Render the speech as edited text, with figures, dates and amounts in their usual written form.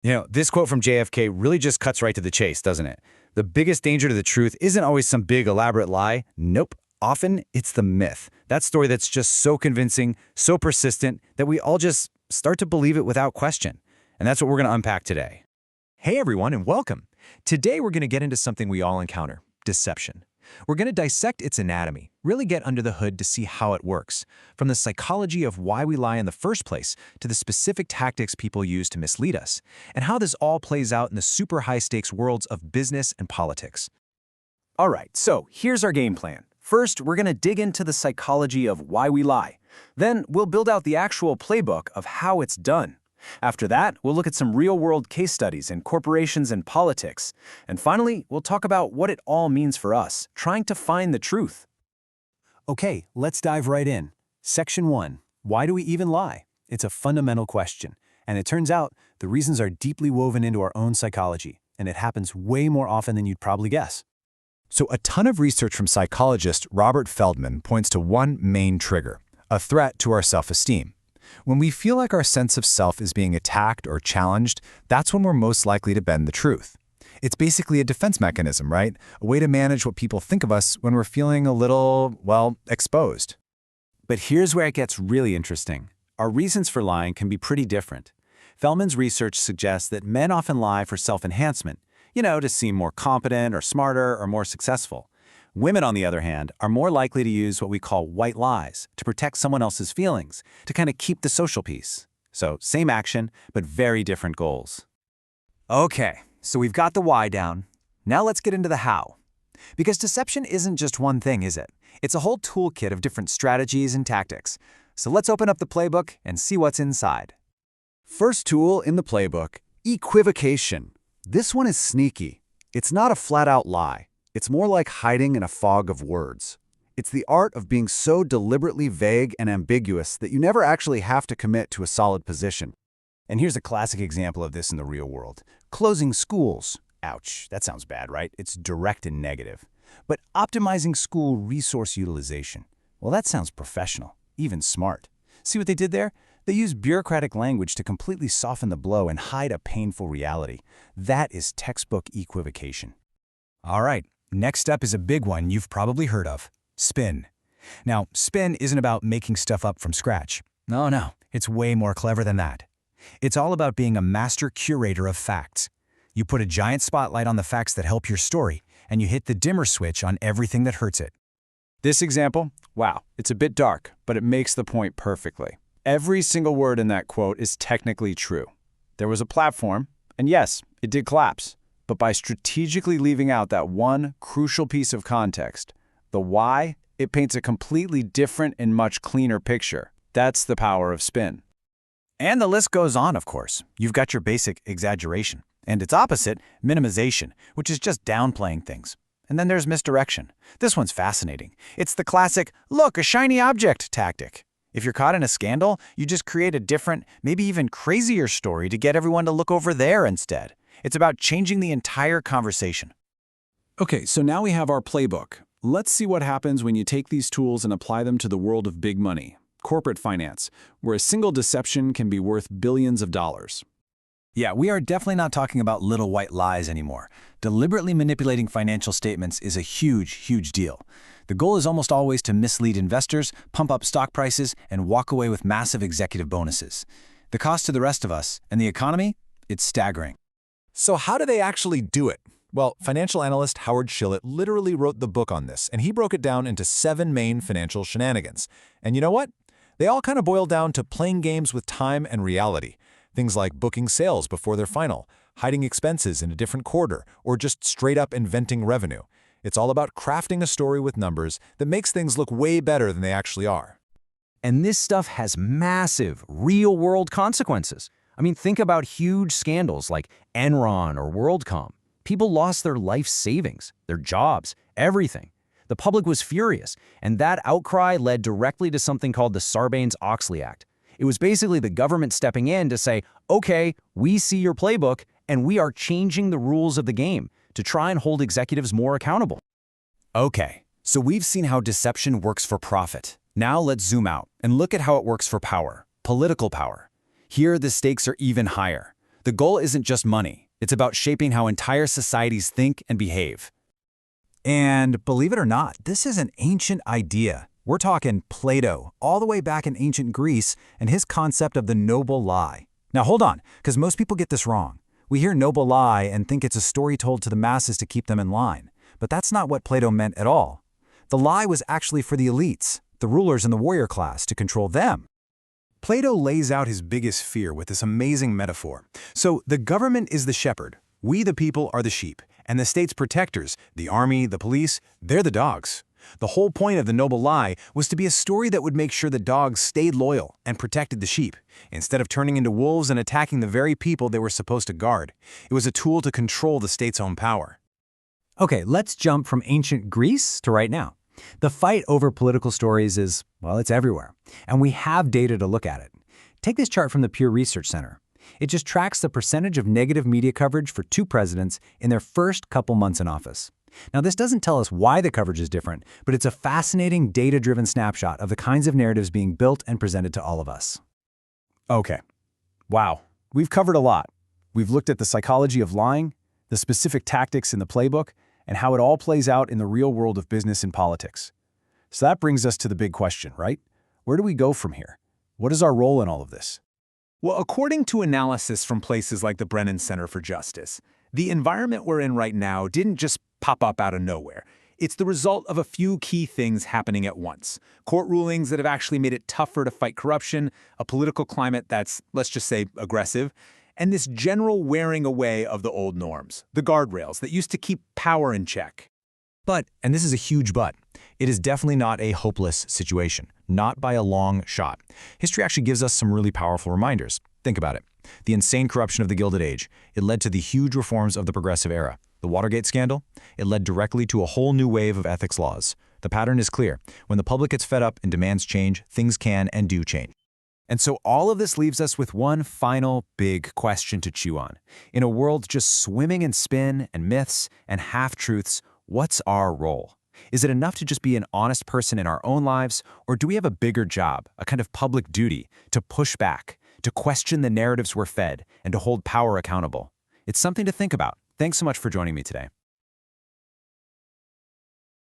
This quote from JFK really just cuts right to the chase, doesn't it? The biggest danger to the truth isn't always some big elaborate lie. Nope. Often, it's the myth. That story that's just so convincing, so persistent, that we all just start to believe it without question. And that's what we're going to unpack today. Hey everyone, and welcome. Today we're going to get into something we all encounter, deception. We're going to dissect its anatomy, really get under the hood to see how it works, from the psychology of why we lie in the first place to the specific tactics people use to mislead us, and how this all plays out in the super high-stakes worlds of business and politics. All right, so here's our game plan. First, we're going to dig into the psychology of why we lie. Then, we'll build out the actual playbook of how it's done. After that, we'll look at some real-world case studies in corporations and politics. And finally, we'll talk about what it all means for us, trying to find the truth. Okay, let's dive right in. Section 1. Why do we even lie? It's a fundamental question. And it turns out the reasons are deeply woven into our own psychology, and it happens way more often than you'd probably guess. So a ton of research from psychologist Robert Feldman points to one main trigger, a threat to our self-esteem. When we feel like our sense of self is being attacked or challenged, that's when we're most likely to bend the truth. It's basically a defense mechanism, right? A way to manage what people think of us when we're feeling a little, well, exposed. But here's where it gets really interesting. Our reasons for lying can be pretty different. Feldman's research suggests that men often lie for self-enhancement, to seem more competent or smarter or more successful. Women, on the other hand, are more likely to use what we call white lies to protect someone else's feelings, to kind of keep the social peace. So, same action, but very different goals. Okay, so we've got the why down. Now let's get into the how. Because deception isn't just one thing, is it? It's a whole toolkit of different strategies and tactics. So let's open up the playbook and see what's inside. First tool in the playbook, equivocation. This one is sneaky. It's not a flat-out lie. It's more like hiding in a fog of words. It's the art of being so deliberately vague and ambiguous that you never actually have to commit to a solid position. And here's a classic example of this in the real world. Closing schools. Ouch, that sounds bad, right? It's direct and negative. But optimizing school resource utilization. Well, that sounds professional, even smart. See what they did there? They use bureaucratic language to completely soften the blow and hide a painful reality. That is textbook equivocation. All right. Next up is a big one you've probably heard of, spin. Now, spin isn't about making stuff up from scratch. No, it's way more clever than that. It's all about being a master curator of facts. You put a giant spotlight on the facts that help your story, and you hit the dimmer switch on everything that hurts it. This example, wow, it's a bit dark, but it makes the point perfectly. Every single word in that quote is technically true. There was a platform, and yes, it did collapse. But by strategically leaving out that one crucial piece of context, the why, it paints a completely different and much cleaner picture. That's the power of spin. And the list goes on, of course. You've got your basic exaggeration. And its opposite, minimization, which is just downplaying things. And then there's misdirection. This one's fascinating. It's the classic, look, a shiny object tactic. If you're caught in a scandal, you just create a different, maybe even crazier story to get everyone to look over there instead. It's about changing the entire conversation. Okay, so now we have our playbook. Let's see what happens when you take these tools and apply them to the world of big money, corporate finance, where a single deception can be worth billions of dollars. Yeah, we are definitely not talking about little white lies anymore. Deliberately manipulating financial statements is a huge deal. The goal is almost always to mislead investors, pump up stock prices, and walk away with massive executive bonuses. The cost to the rest of us and the economy, it's staggering. So how do they actually do it? Well, financial analyst Howard Shillett literally wrote the book on this, and he broke it down into 7 main financial shenanigans. And you know what? They all kind of boil down to playing games with time and reality. Things like booking sales before they're final, hiding expenses in a different quarter, or just straight up inventing revenue. It's all about crafting a story with numbers that makes things look way better than they actually are. And this stuff has massive, real-world consequences. I mean, think about huge scandals like Enron or WorldCom. People lost their life savings, their jobs, everything. The public was furious, and that outcry led directly to something called the Sarbanes-Oxley Act. It was basically the government stepping in to say, okay, we see your playbook, and we are changing the rules of the game to try and hold executives more accountable. Okay, so we've seen how deception works for profit. Now let's zoom out and look at how it works for power, political power. Here, the stakes are even higher. The goal isn't just money. It's about shaping how entire societies think and behave. And believe it or not, this is an ancient idea. We're talking Plato, all the way back in ancient Greece, and his concept of the noble lie. Now hold on, because most people get this wrong. We hear noble lie and think it's a story told to the masses to keep them in line. But that's not what Plato meant at all. The lie was actually for the elites, the rulers in the warrior class, to control them. Plato lays out his biggest fear with this amazing metaphor. So the government is the shepherd, we the people are the sheep, and the state's protectors, the army, the police, they're the dogs. The whole point of the noble lie was to be a story that would make sure the dogs stayed loyal and protected the sheep, instead of turning into wolves and attacking the very people they were supposed to guard. It was a tool to control the state's own power. Okay, let's jump from ancient Greece to right now. The fight over political stories is, well, it's everywhere, and we have data to look at it. Take this chart from the Pew Research Center. It just tracks the percentage of negative media coverage for two presidents in their first couple months in office. Now, this doesn't tell us why the coverage is different, but it's a fascinating data-driven snapshot of the kinds of narratives being built and presented to all of us. Okay. Wow. We've covered a lot. We've looked at the psychology of lying, the specific tactics in the playbook, and how it all plays out in the real world of business and politics. So that brings us to the big question, right? Where do we go from here? What is our role in all of this? Well, according to analysis from places like the Brennan Center for Justice, the environment we're in right now didn't just pop up out of nowhere. It's the result of a few key things happening at once. Court rulings that have actually made it tougher to fight corruption, a political climate that's, let's just say, aggressive, and this general wearing away of the old norms, the guardrails that used to keep power in check. But, and this is a huge but, it is definitely not a hopeless situation, not by a long shot. History actually gives us some really powerful reminders. Think about it. The insane corruption of the Gilded Age, it led to the huge reforms of the Progressive Era. The Watergate scandal, it led directly to a whole new wave of ethics laws. The pattern is clear. When the public gets fed up and demands change, things can and do change. And so all of this leaves us with one final big question to chew on. In a world just swimming in spin and myths and half-truths, what's our role? Is it enough to just be an honest person in our own lives, or do we have a bigger job, a kind of public duty, to push back, to question the narratives we're fed, and to hold power accountable? It's something to think about. Thanks so much for joining me today.